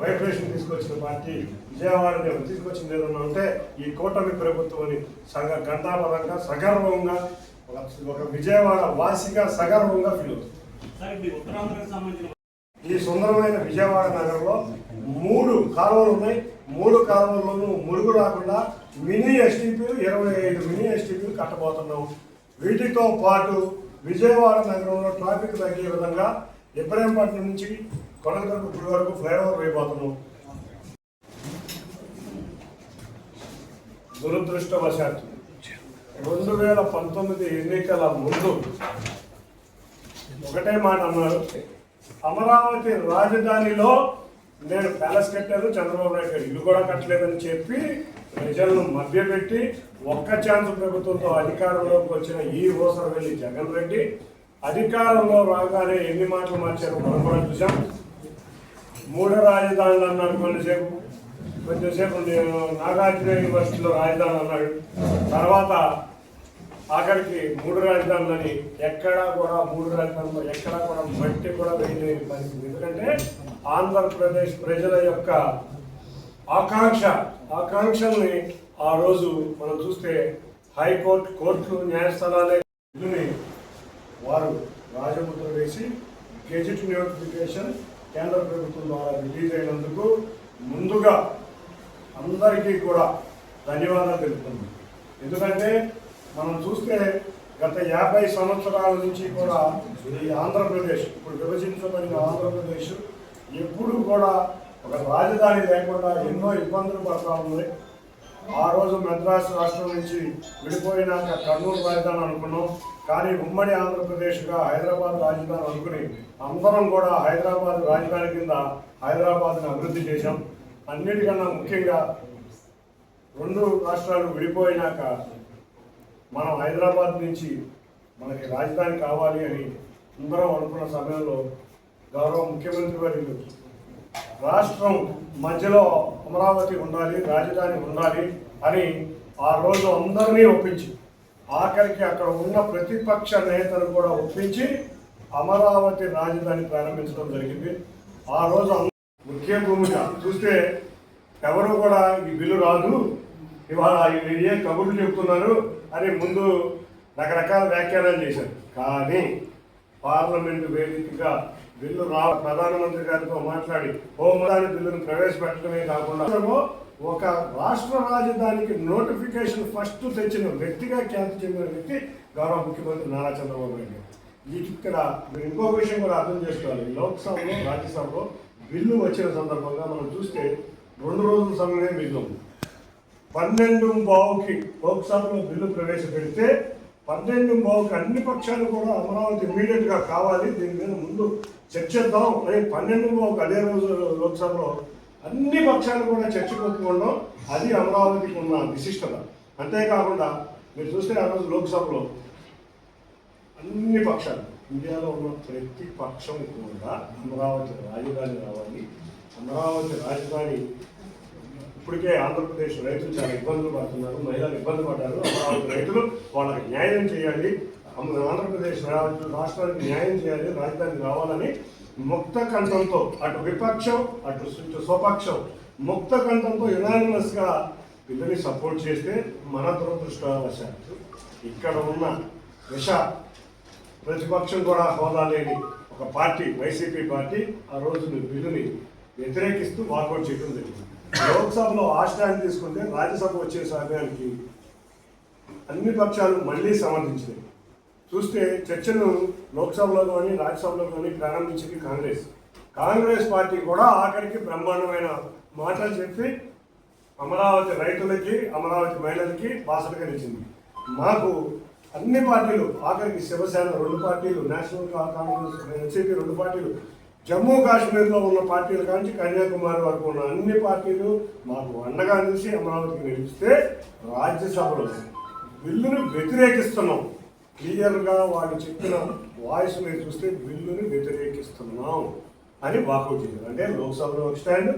Vibration తీసుకొచ్చిన party విజయవాడని తీసుకొచ్చింది ఏదన్నా ఉంటే ఈ కూటమి ప్రభుత్వం గంటాపరంగా సగర్వంగా ఒక విజయవాడ వాసిగా సగర్వంగా ఫీల్ అవుతుంది. ఈ సుందరమైన విజయవాడ నగరంలో 3 కాలువలు ఉన్నాయి. 3 కాలువల్లోనూ మురుగు రాకుండా మినీ ఎస్టీపీలు 25 మినీ ఎస్టీపీలు కట్టబోతున్నాం. వీటితో పాటు విజయవాడ నగరంలో ట్రాఫిక్ తగ్గే విధంగా ఇబ్రహీంపట్నం నుంచి కొనకతర్పు వరకు ఫ్లైఓవర్ వేయబోతున్నాం. దురదృష్టవశాత్తు 2019 ఎన్నికల ముందు ఒకటే మాట అన్నారు, అమరావతి రాజధానిలో నేను ప్యాలెస్ కట్టాను, చంద్రబాబు నాయుడు గారు ఇల్లు కూడా కట్టలేదని చెప్పి ప్రజలను మభ్యపెట్టి ఒక్క ఛాన్స్ ప్రభుత్వంతో అధికారంలోకి వచ్చిన ఈ ఊసరవెల్లి జగన్ రెడ్డి అధికారంలో రాగానే ఎన్ని మాటలు మార్చారో మనం కూడా చూసాం. 3 రాజధానులు అన్నాడు, కొంచెంసేపు నాగార్జున యూనివర్సిటీలో రాజధాని అన్నాడు. తర్వాత ఆఖరికి 3 రాజధానులని ఎక్కడా కూడా 3 రాజధానులు ఎక్కడా కూడా మట్టి కూడా వేయలేని పరిస్థితి. ఎందుకంటే ఆంధ్రప్రదేశ్ ప్రజల యొక్క ఆకాంక్షల్ని ఆ రోజు మనం చూస్తే హైకోర్టు, కోర్టులు, న్యాయస్థానాలే వారు రాజముద్ర వేసి గెజెట్ నోటిఫికేషన్ కేంద్ర ప్రభుత్వం ద్వారా రిలీజ్ అయినందుకు ముందుగా అందరికీ కూడా ధన్యవాదాలు తెలుపుతున్నాం. ఎందుకంటే మనం చూస్తే గత 50 సంవత్సరాల నుంచి కూడా ఈ ఆంధ్రప్రదేశ్, ఇప్పుడు విభజించబడిన ఆంధ్రప్రదేశ్ ఎప్పుడు కూడా ఒక రాజధాని లేకుండా ఎన్నో ఇబ్బందులు పడతా ఉంది. ఆ రోజు మద్రాసు రాష్ట్రం నుంచి విడిపోయినాక కర్నూలు రాజధాని అనుకున్నాం. కానీ ఉమ్మడి ఆంధ్రప్రదేశ్గా హైదరాబాద్ రాజధాని అనుకుని అందరం కూడా హైదరాబాద్ రాజధాని కింద హైదరాబాద్ని అభివృద్ధి చేశాం. అన్నిటికన్నా ముఖ్యంగా 2 రాష్ట్రాలు విడిపోయినాక మనం హైదరాబాద్ నుంచి మనకి రాజధాని కావాలి అని అందరం అనుకున్న సమయంలో గౌరవ ముఖ్యమంత్రి వర్యులు రాష్ట్రం మధ్యలో అమరావతి ఉండాలి, రాజధాని ఉండాలి అని ఆ రోజు అందరినీ ఒప్పించి ఆఖరికి అక్కడ ఉన్న ప్రతిపక్ష నేతలు కూడా ఒప్పించి అమరావతి రాజధాని ప్రారంభించడం జరిగింది. ఆ రోజు ముఖ్య భూమిక చూస్తే ఎవరు కూడా ఈ బిల్లు రాదు, ఇవాళ ఏ కబుర్లు చెప్తున్నారు అని ముందు రకరకాల వ్యాఖ్యానాలు చేశారు. కానీ పార్లమెంటు వేదికగా బిల్లు ప్రధానమంత్రి గారితో మాట్లాడి హోందాని బిల్లును ప్రవేశపెట్టడమే కాకుండా ఒక రాష్ట్ర రాజధానికి నోటిఫికేషన్ ఫస్ట్ తెచ్చిన వ్యక్తిగా ఖ్యాతి చెందిన వ్యక్తి గౌరవ ముఖ్యమంత్రి నారా చంద్రబాబు నాయుడు. ఇక్కడ మీరు ఇంకో విషయం కూడా అర్థం చేసుకోవాలి. లోక్సభలో, రాజ్యసభలో బిల్లు వచ్చిన సందర్భంగా మనం చూస్తే 2 రోజుల సమయమే బిల్లు ఉంది. 12:15కి లోక్సభలో బిల్లు ప్రవేశపెడితే 12:15కి అన్ని పక్షాలు కూడా అమరావతి ఇమీడియట్గా కావాలి, దీని మీద ముందు చర్చిద్దాం అని 12:15కి అదే రోజు లోక్సభలో అన్ని పక్షాలు కూడా చర్చకొట్టుకోవడం, అది అమరావతికి ఉన్న విశిష్టత. అంతేకాకుండా మీరు చూస్తే ఆ రోజు లోక్సభలో అన్ని పక్షాలు, ఇండియాలో ఉన్న ప్రతి పక్షం కూడా అమరావతి రాజధాని రావాలి, అమరావతి రాజధాని ఇప్పటికే ఆంధ్రప్రదేశ్ రైతులు చాలా ఇబ్బందులు పడుతున్నారు, మహిళలు ఇబ్బంది పడ్డారు, అమరావతి రైతులు వాళ్ళకి న్యాయం చేయాలి, ఆంధ్రప్రదేశ్ రాష్ట్రానికి న్యాయం చేయాలి, రాజధాని రావాలని ముక్త కంఠంతో అటు విపక్షం అటు స్వపక్షం ముక్త కంఠంతో యునానిమస్గా బిల్లుని సపోర్ట్ చేస్తే మన దురదృష్టవశాత్తు ఇక్కడ ఉన్న ప్రతిపక్షం కూడా హోదా లేని ఒక పార్టీ, వైసీపీ పార్టీ ఆ రోజు బిల్లుని వ్యతిరేకిస్తూ వాకౌట్ చేయడం జరిగింది. లోక్సభలో ఆ స్టాండ్ తీసుకుంటే రాజ్యసభ వచ్చే సమయానికి అన్ని పక్షాలు మళ్ళీ సమర్థించినాయి. చూస్తే చర్చను లోక్సభలో కానీ రాజ్యసభలో కానీ ప్రారంభించింది కాంగ్రెస్ పార్టీ కూడా ఆఖరికి బ్రహ్మాండమైన మాటలు చెప్పి అమరావతి రైతులకి, అమరావతి మహిళలకి బాసటగా నిలిచింది. మాకు అన్ని పార్టీలు, ఆఖరికి శివసేన 2 పార్టీలు, నేషనల్ కాంగ్రెస్, ఎన్సీపీ 2 పార్టీలు, జమ్మూ కాశ్మీర్లో ఉన్న పార్టీలు కానీ కన్యాకుమారి వరకు ఉన్న అన్ని పార్టీలు మాకు అండగా నిలిచి అమరావతికి నిలిస్తే రాజ్యసభలో బిల్లును వ్యతిరేకిస్తున్నాం. క్లియర్గా వాళ్ళు చెప్పిన వాయిస్ మీరు చూస్తే బిల్లుని వ్యతిరేకిస్తున్నాం అని వాకౌట్ చేశారు. అంటే లోక్సభలో ఒక స్టాండ్,